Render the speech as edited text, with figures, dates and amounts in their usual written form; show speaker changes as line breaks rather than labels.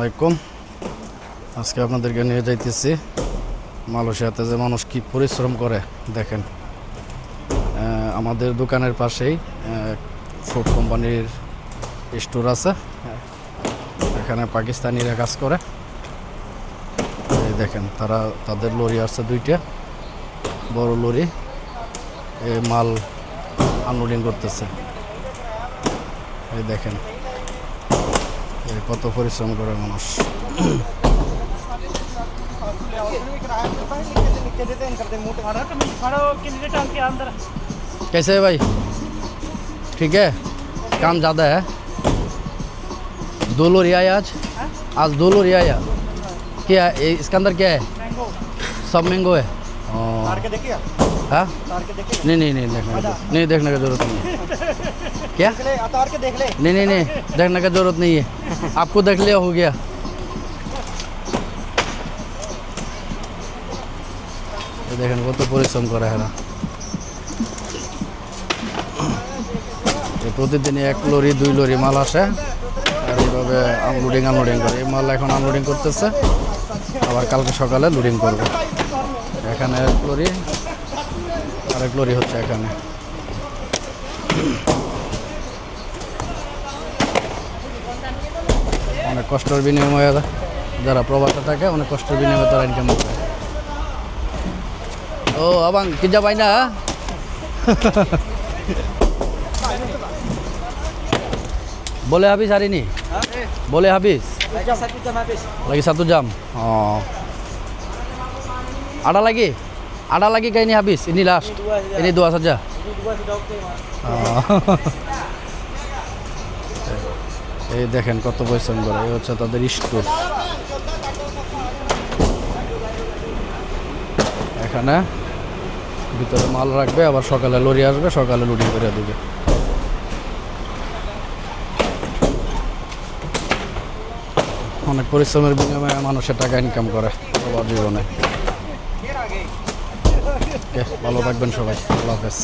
আসসালামাইকুম। আজকে আপনাদেরকে নিয়ে যাইতেছি মালয়েশিয়াতে যে মানুষ কি পরিশ্রম করে দেখেন। আমাদের দোকানের পাশেই ফুড কোম্পানির স্টোর আছে, এখানে পাকিস্তানিরা কাজ করে। এই দেখেন তাদের লরি আছে দুইটা বড় লরি, এই মাল আনলোডিং করতেছে। এই দেখেন কত পরিশ্রম করে মানুষ। कैसे है भाई? ठीक है, काम ज़्यादा है। 2 लोरी आया आज 2 लोरी आया। क्या है इसके अंदर, क्या है? सब मैंगो है। हाँ, नहीं देखने का जरूरत नहीं है। क्या उतार के देख ले? नहीं देखने का जरूरत नहीं है, आपको देख लिया हो गया। দেখেন কত পরিশ্রম করে এরা। প্রতিদিন 1 লরি 2 লরি মাল আসে, আর এইভাবে আনলোডিং করে। এই মাল এখন আনলোডিং করতেছে, আবার কালকে সকালে লোডিং করবে। এখানে 1 লরি, আরেক লরি হচ্ছে এখানে। অনেক কষ্টের বিনিময়ে যারা প্রবাসে থাকে, অনেক কষ্টের বিনিময়ে তারা ইনকাম করে। Oh, abang kerja banyak. Boleh habis hari ini? Boleh habis?
Lagi 1 jam habis.
Lagi 1 jam. Oh. Ada lagi? Ada lagi kayak ini habis? Ini last? Ini 2 saja?
Ini 2 sudah oke, Mas.
এই দেখেন কত পরিশ্রম করে। এই হচ্ছে তাদের store. এখানে ভিতরে মাল রাখবে, আবার সকালে লরি আসবে, সকালে লোডিং করে দেবে। অনেক পরিশ্রমের বিনিময়ে মানুষের টাকা ইনকাম করে সবার জীবনে। ভালো থাকবেন সবাই, আল্লাহ হাফেজ।